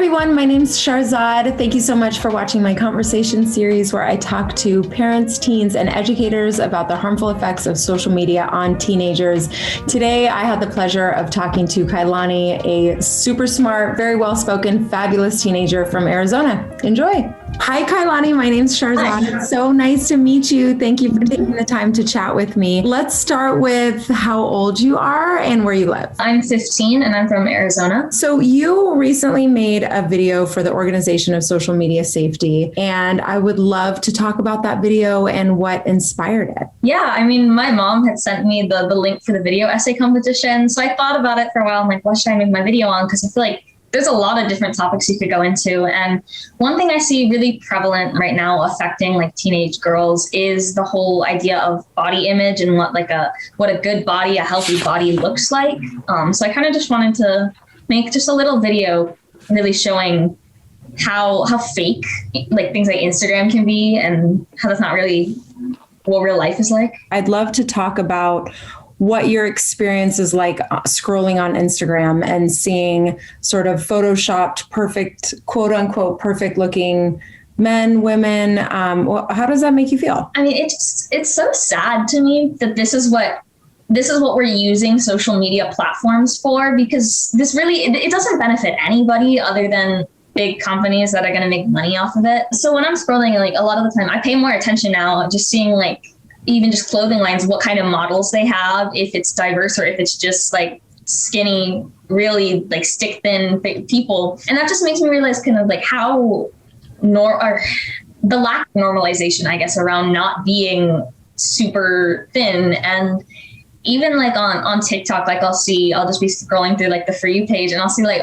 everyone, my name's Sharzad. Thank you so much for watching my conversation series where I talk to parents, teens, and educators about the harmful effects of social media on teenagers. Today, I had the pleasure of talking to Kailani, a super smart, very well-spoken, fabulous teenager from Arizona. Enjoy. Hi, Kailani. My name's Sharzad. It's so nice to meet you. Thank you for taking the time to chat with me. Let's start with how old you are and where you live. I'm 15 and I'm from Arizona. So you recently made a video for the Organization of Social Media Safety, and I would love to talk about that video and what inspired it. Yeah, I mean, my mom had sent me the link for the video essay competition. So I thought about it for a while. I'm like, what should I make my video on? Because I feel like there's a lot of different topics you could go into. And one thing I see really prevalent right now affecting like teenage girls is the whole idea of body image and what a good body, a healthy body looks like. So I kind of just wanted to make just a little video really showing how fake like things like Instagram can be and how that's not really what real life is like. I'd love to talk about what your experience is like scrolling on Instagram and seeing sort of photoshopped, perfect, quote unquote, perfect looking men, women. How does that make you feel? I mean, it's so sad to me that this is what we're using social media platforms for, because this really, it doesn't benefit anybody other than big companies that are going to make money off of it. So when I'm scrolling, like a lot of the time, I pay more attention now just seeing like even just clothing lines, what kind of models they have, if it's diverse or if it's just like skinny, really like stick thin people. And that just makes me realize kind of like how the lack of normalization, I guess, around not being super thin. And even like on TikTok, like I'll just be scrolling through like the For You page and I'll see like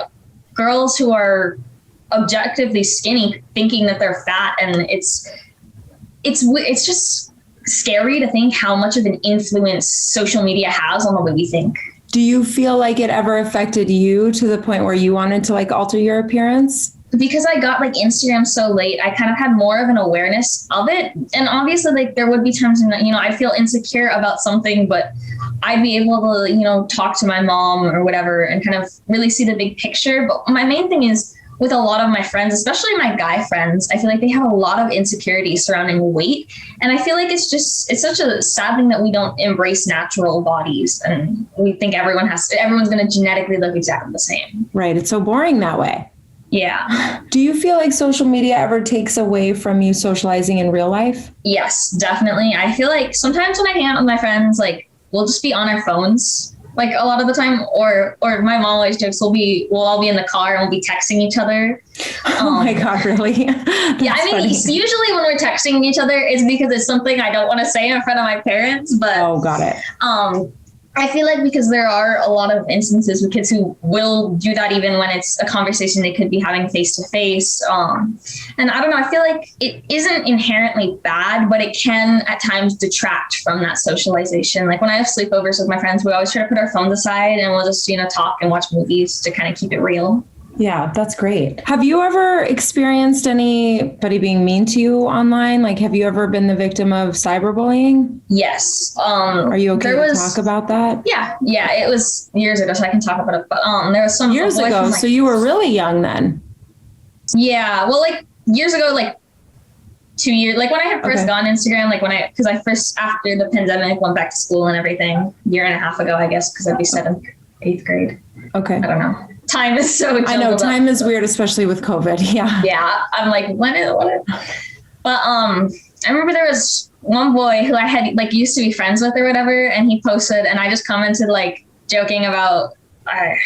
girls who are objectively skinny thinking that they're fat. And it's just scary to think how much of an influence social media has on the way we think. Do you feel like it ever affected you to the point where you wanted to like alter your appearance? Because I got like Instagram so late, I kind of had more of an awareness of it. And obviously like there would be times when, I feel insecure about something, but I'd be able to, talk to my mom or whatever and kind of really see the big picture. But my main thing is with a lot of my friends, especially my guy friends, I feel like they have a lot of insecurities surrounding weight. And I feel like it's such a sad thing that we don't embrace natural bodies. And we think everyone's going to genetically look exactly the same. Right. It's so boring that way. Yeah. Do you feel like social media ever takes away from you socializing in real life? Yes, definitely. I feel like sometimes when I hang out with my friends, like we'll just be on our phones. Like a lot of the time, or my mom always jokes, we'll all be in the car and we'll be texting each other. Oh my God, really? Yeah, I mean, funny. Usually when we're texting each other, it's because it's something I don't want to say in front of my parents. But oh, got it. I feel like because there are a lot of instances with kids who will do that even when it's a conversation they could be having face to face. And I don't know, I feel like it isn't inherently bad, but it can at times detract from that socialization. Like when I have sleepovers with my friends, we always try to put our phones aside and we'll just, talk and watch movies to kind of keep it real. Yeah, that's great. Have you ever experienced anybody being mean to you online? Like, have you ever been the victim of cyberbullying? Yes. Are you okay to talk about that? Yeah. It was years ago, so I can talk about it. But there was some years ago. So you were really young then. Yeah. Well, like years ago, like 2 years, like when I had first gone Instagram, like because I first after the pandemic went back to school and everything, year and a half ago, I guess, because I'd be 7th, 8th grade. Okay. I don't know. Time is so I know time is weird, especially with COVID. Yeah. Yeah. I'm like, when? But I remember there was one boy who I had like used to be friends with or whatever, and he posted, and I just commented like joking about I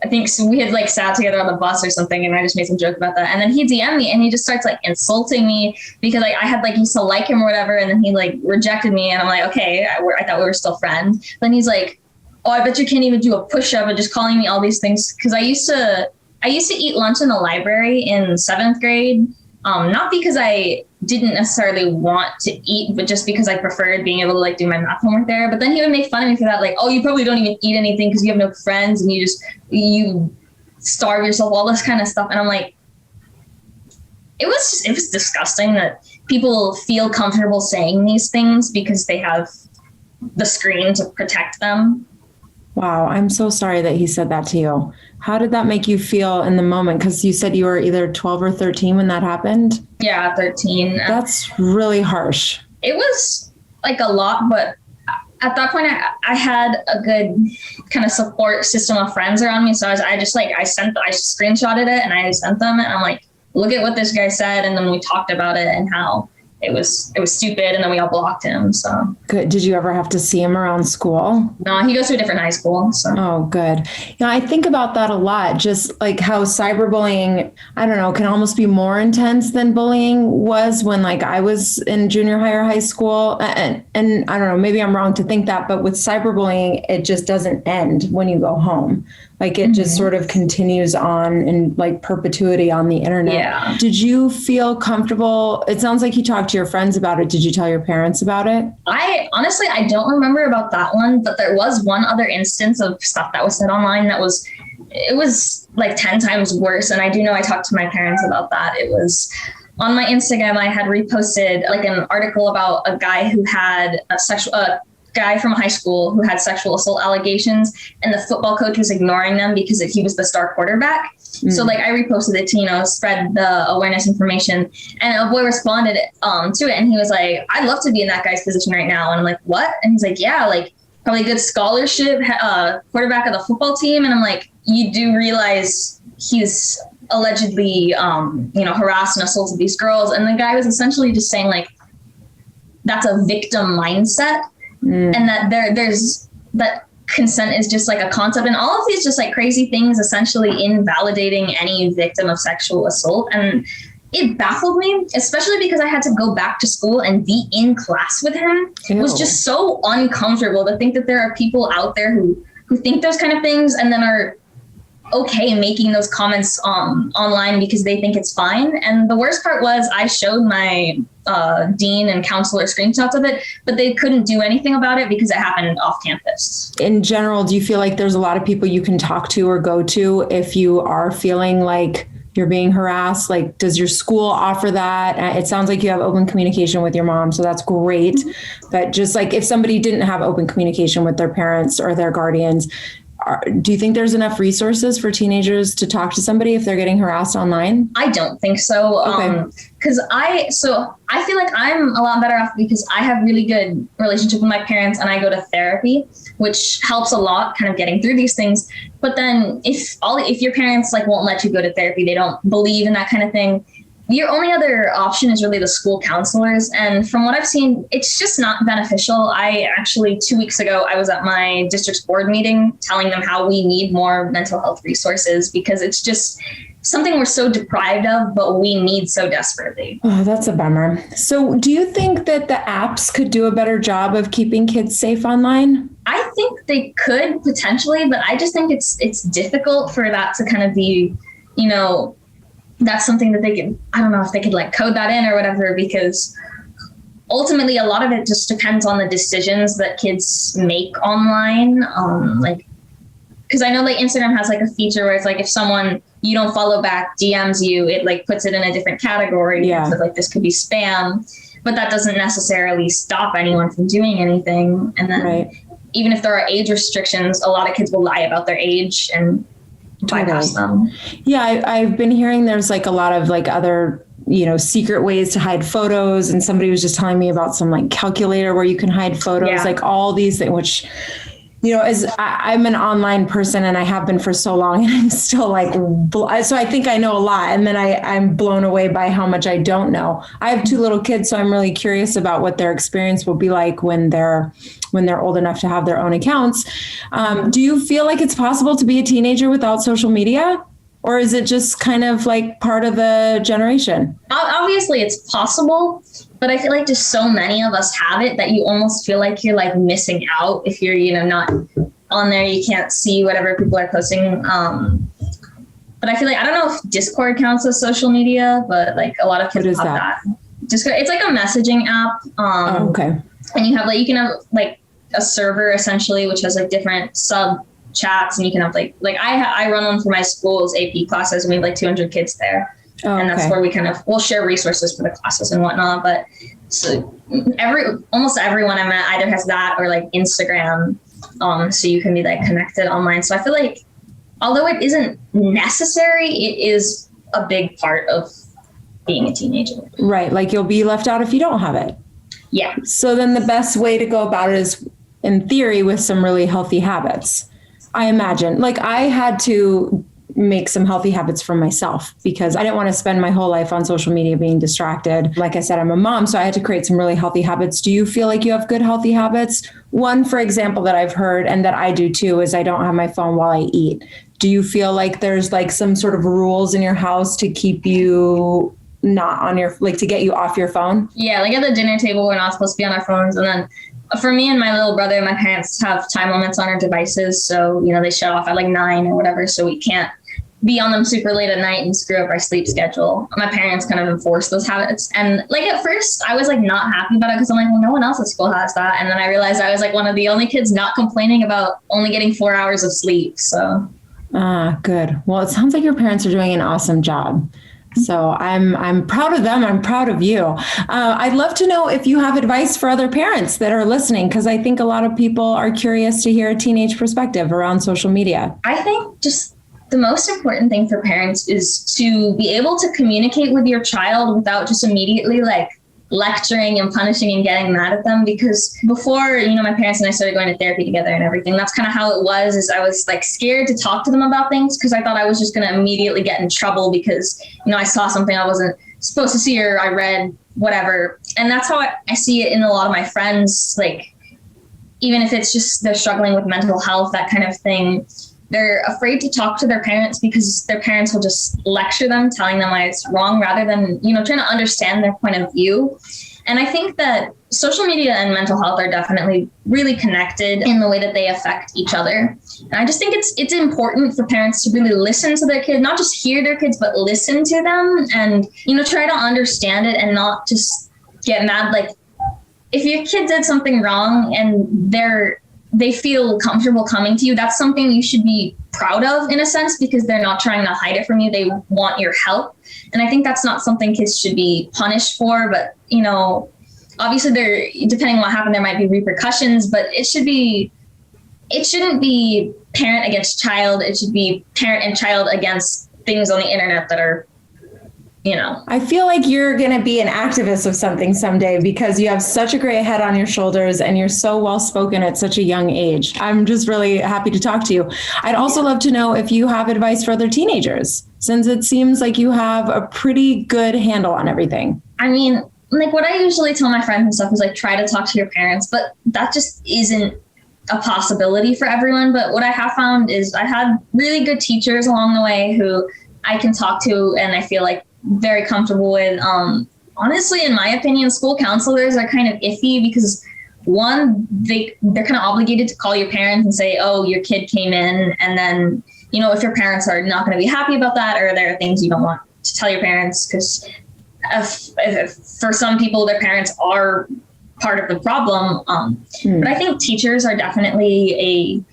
think we had like sat together on the bus or something, and I just made some joke about that. And then he DM'd me and he just starts like insulting me because I had like used to like him or whatever, and then he like rejected me, and I'm like, okay, I thought we were still friends. Then he's like, oh, I bet you can't even do a push-up, and just calling me all these things. Because I used to eat lunch in the library in 7th grade, not because I didn't necessarily want to eat, but just because I preferred being able to like do my math homework there. But then he would make fun of me for that, like, oh, you probably don't even eat anything because you have no friends and you starve yourself, all this kind of stuff. And I'm like, it was disgusting that people feel comfortable saying these things because they have the screen to protect them. Wow, I'm so sorry that he said that to you. How did that make you feel in the moment? Because you said you were either 12 or 13 when that happened. Yeah, 13. That's really harsh. It was like a lot, but at that point I had a good kind of support system of friends around me. So I just screenshotted it and I sent them, and I'm like, look at what this guy said. And then we talked about it and how it was stupid, and then we all blocked him. So good. Did you ever have to see him around school? no, he goes to a different high school. So oh, good. I think about that a lot. Just like how cyberbullying, I don't know, can almost be more intense than bullying was when like I was in junior high or high school. And I don't know, maybe I'm wrong to think that, but with cyberbullying, it just doesn't end when you go home. Like it just sort of continues on in like perpetuity on the internet. Yeah. Did you feel comfortable? It sounds like you talked to your friends about it. Did you tell your parents about it? I honestly, I don't remember about that one, but there was one other instance of stuff that was said online it was like 10 times worse. And I do know I talked to my parents about that. It was on my Instagram. I had reposted like an article about a guy who had a guy from high school who had sexual assault allegations, and the football coach was ignoring them because he was the star quarterback. So like I reposted it to, spread the awareness information, and a boy responded to it, and he was like, I'd love to be in that guy's position right now. And I'm like, what? And he's like, yeah, like probably good scholarship, quarterback of the football team. And I'm like, you do realize he's allegedly, harassed and assaulted these girls. And the guy was essentially just saying like, that's a victim mindset. And that there's that consent is just like a concept, and all of these just like crazy things essentially invalidating any victim of sexual assault. And it baffled me, especially because I had to go back to school and be in class with him. Ew. It was just so uncomfortable to think that there are people out there who think those kind of things and then are okay making those comments online because they think it's fine. And the worst part was I showed my dean and counselor screenshots of it, but they couldn't do anything about it because it happened off campus. In general, do you feel like there's a lot of people you can talk to or go to if you are feeling like you're being harassed? Like, does your school offer that? It sounds like you have open communication with your mom, so that's great. But just like if somebody didn't have open communication with their parents or their guardians, do you think there's enough resources for teenagers to talk to somebody if they're getting harassed online? I don't think so. Okay. Because I feel like I'm a lot better off because I have really good relationship with my parents and I go to therapy, which helps a lot kind of getting through these things. But then if your parents like won't let you go to therapy, they don't believe in that kind of thing, your only other option is really the school counselors. And from what I've seen, it's just not beneficial. I actually, 2 weeks ago, I was at my district's board meeting telling them how we need more mental health resources because it's just something we're so deprived of, but we need so desperately. Oh, that's a bummer. So do you think that the apps could do a better job of keeping kids safe online? I think they could potentially, but I just think it's difficult for that to kind of be, that's something that they can, I don't know if they could like code that in or whatever, because ultimately a lot of it just depends on the decisions that kids make online. Because I know like Instagram has like a feature where it's like if someone you don't follow back DMs you, it like puts it in a different category. Yeah. So like this could be spam, but that doesn't necessarily stop anyone from doing anything. And then even if there are age restrictions, a lot of kids will lie about their age and bypass them. Yeah, I've been hearing there's like a lot of like other, secret ways to hide photos. And somebody was just telling me about some like calculator where you can hide photos, like all these things, which, as I'm an online person and I have been for so long and I'm still like, so I think I know a lot. And then I'm blown away by how much I don't know. I have 2 little kids, so I'm really curious about what their experience will be like when they're old enough to have their own accounts. Do you feel like it's possible to be a teenager without social media? Or is it just kind of like part of the generation? Obviously it's possible, but I feel like just so many of us have it that you almost feel like you're like missing out if you're, not on there. You can't see whatever people are posting. But I feel like, I don't know if Discord counts as social media, but like a lot of kids have that. Discord, it's like a messaging app. Okay. And you can have like a server essentially, which has like different sub chats, and you can have like I run one for my school's AP classes, and we have like 200 kids there. And that's where we'll share resources for the classes and whatnot. But so almost everyone I met either has that or like Instagram. So you can be like connected online. So I feel like although it isn't necessary, it is a big part of being a teenager. Right. Like you'll be left out if you don't have it. Yeah. So then the best way to go about it is, in theory, with some really healthy habits. I imagine. Like I had to make some healthy habits for myself because I didn't want to spend my whole life on social media being distracted. Like I said, I'm a mom, so I had to create some really healthy habits. Do you feel like you have good healthy habits? One, for example, that I've heard and that I do too is I don't have my phone while I eat. Do you feel like there's like some sort of rules in your house to keep you not on your, like to get you off your phone? Yeah, like at the dinner table, we're not supposed to be on our phones. And then for me and my little brother, my parents have time limits on our devices. So, they shut off at like 9 or whatever. So we can't be on them super late at night and screw up our sleep schedule. My parents kind of enforce those habits. And like at first I was like not happy about it because I'm like, well, no one else at school has that. And then I realized I was like one of the only kids not complaining about only getting 4 hours of sleep. So. Good. Well, it sounds like your parents are doing an awesome job. So I'm proud of them. I'm proud of you. I'd love to know if you have advice for other parents that are listening, because I think a lot of people are curious to hear a teenage perspective around social media. I think just the most important thing for parents is to be able to communicate with your child without just immediately like lecturing and punishing and getting mad at them. Because before, my parents and I started going to therapy together and everything, that's kind of how it was, is I was like scared to talk to them about things because I thought I was just going to immediately get in trouble because, I saw something I wasn't supposed to see or I read whatever. And that's how I see it in a lot of my friends. Like, even if it's just they're struggling with mental health, that kind of thing, they're afraid to talk to their parents because their parents will just lecture them, telling them why it's wrong rather than, trying to understand their point of view. And I think that social media and mental health are definitely really connected in the way that they affect each other. And I just think it's important for parents to really listen to their kids, not just hear their kids, but listen to them and, try to understand it and not just get mad. Like if your kid did something wrong and they feel comfortable coming to you, that's something you should be proud of in a sense, because they're not trying to hide it from you. They want your help. And I think that's not something kids should be punished for, but, obviously depending on what happened, there might be repercussions, but it shouldn't be parent against child. It should be parent and child against things on the internet that are, I feel like you're going to be an activist of something someday because you have such a great head on your shoulders and you're so well spoken at such a young age. I'm just really happy to talk to you. I'd also love to know if you have advice for other teenagers, since it seems like you have a pretty good handle on everything. I mean, like what I usually tell my friends and stuff is like, try to talk to your parents, but that just isn't a possibility for everyone. But what I have found is I had really good teachers along the way who I can talk to and I feel like very comfortable with. Honestly, in my opinion, school counselors are kind of iffy because one, they're kind of obligated to call your parents and say, oh, your kid came in. And then, if your parents are not going to be happy about that, or there are things you don't want to tell your parents, because if for some people, their parents are part of the problem. But I think teachers are definitely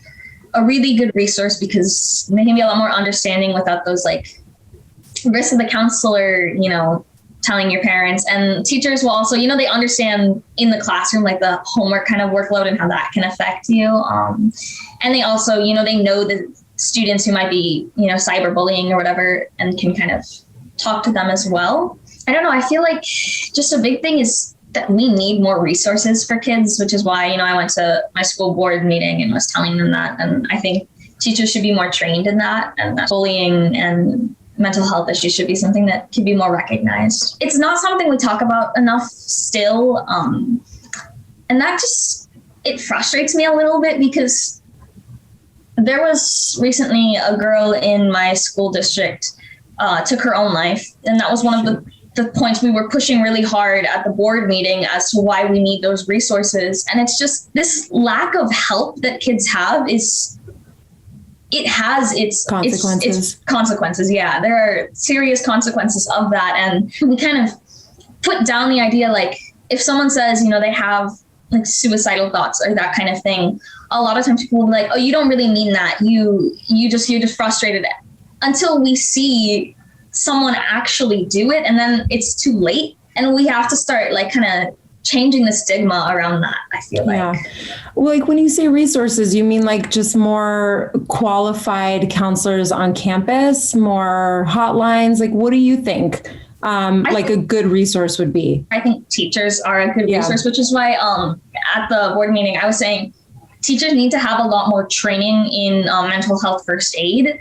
a really good resource because they can be a lot more understanding without those like risks of the counselor, telling your parents. And teachers will also, they understand in the classroom, like the homework kind of workload and how that can affect you. And they also, they know the students who might be, cyberbullying or whatever, and can kind of talk to them as well. I don't know. I feel like just a big thing is that we need more resources for kids, which is why, I went to my school board meeting and was telling them that. And I think teachers should be more trained in that, and that bullying and mental health issues should be something that can be more recognized. It's not something we talk about enough still. And that just, it frustrates me a little bit because there was recently a girl in my school district took her own life. And that was one of the points we were pushing really hard at the board meeting as to why we need those resources. And it's just this lack of help that kids have it has its consequences. Yeah, there are serious consequences of that. And we kind of put down the idea, like if someone says, they have like suicidal thoughts or that kind of thing, a lot of times people will be like, oh, you don't really mean that. You're just frustrated, until we see someone actually do it. And then it's too late. And we have to start like kind of changing the stigma around that, I feel like. Yeah. Well, like when you say resources, you mean like just more qualified counselors on campus, more hotlines? Like, what do you think like a good resource would be? I think teachers are a good resource, which is why at the board meeting, I was saying teachers need to have a lot more training in mental health first aid.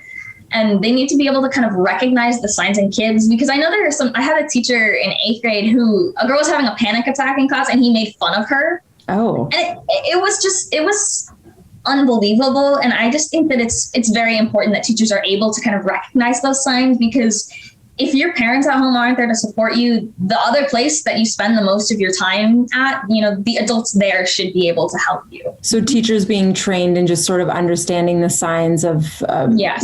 And they need to be able to kind of recognize the signs in kids, because I know I had a teacher in 8th grade a girl was having a panic attack in class and he made fun of her. Oh. And it was unbelievable. And I just think that it's very important that teachers are able to kind of recognize those signs, because if your parents at home aren't there to support you, the other place that you spend the most of your time at, the adults there should be able to help you. So teachers being trained in just sort of understanding the signs of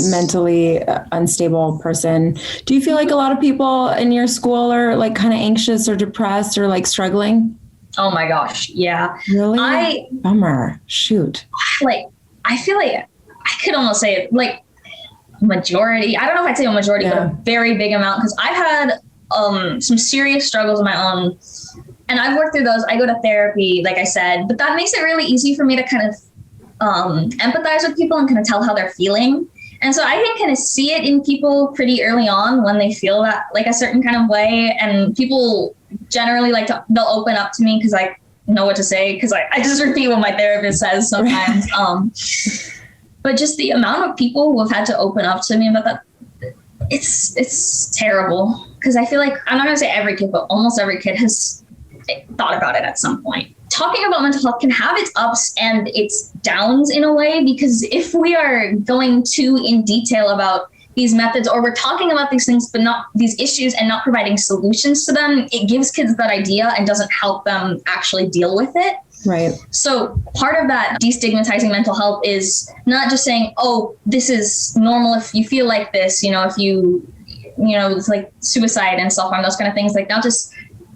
mentally unstable person. Do you feel like a lot of people in your school are like kind of anxious or depressed or like struggling? Oh my gosh. Yeah. Really? Bummer. Shoot. Like, I feel like I could almost say it like majority. I don't know if I'd say a majority, but a very big amount, because I've had some serious struggles of my own, and I've worked through those. I go to therapy, like I said, but that makes it really easy for me to kind of empathize with people and kind of tell how they're feeling. And so I can kind of see it in people pretty early on when they feel that like a certain kind of way, and people generally they'll open up to me because I know what to say, because I just repeat what my therapist says sometimes. But just the amount of people who have had to open up to me about that, it's terrible. Because I feel like, I'm not going to say every kid, but almost every kid has thought about it at some point. Talking about mental health can have its ups and its downs in a way, because if we are going too in detail about these methods, or we're talking about these things, but not these issues, and not providing solutions to them, it gives kids that idea and doesn't help them actually deal with it. Right. So part of that destigmatizing mental health is not just saying, oh, this is normal if you feel like this, if it's like suicide and self-harm, those kind of things, like not just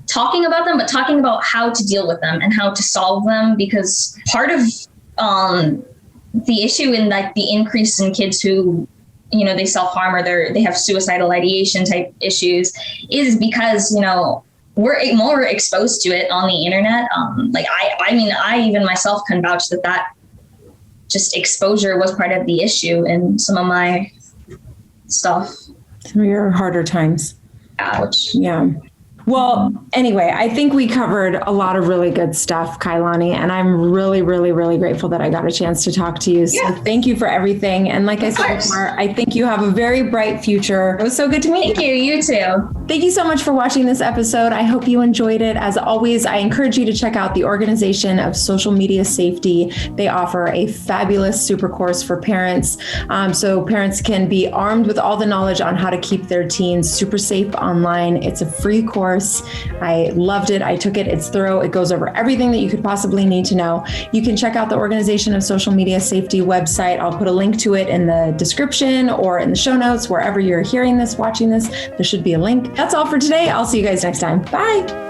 talking about them, but talking about how to deal with them and how to solve them. Because part of the issue in like the increase in kids who, they self-harm or they have suicidal ideation type issues is because, we're more exposed to it on the internet. I even myself can vouch that just exposure was part of the issue in some of my stuff. Some of your harder times. Ouch. Yeah. Well, anyway, I think we covered a lot of really good stuff, Kailani, and I'm really, really, really grateful that I got a chance to talk to you. So thank you for everything. And like I said before, I think you have a very bright future. It was so good to meet you. Thank you. You too. Thank you so much for watching this episode. I hope you enjoyed it. As always, I encourage you to check out the Organization of Social Media Safety. They offer a fabulous super course for parents. So parents can be armed with all the knowledge on how to keep their teens super safe online. It's a free course. I loved it. I took it. It's thorough. It goes over everything that you could possibly need to know. You can check out the Organization of Social Media Safety website. I'll put a link to it in the description or in the show notes, wherever you're hearing this, watching this, there should be a link. That's all for today. I'll see you guys next time. Bye.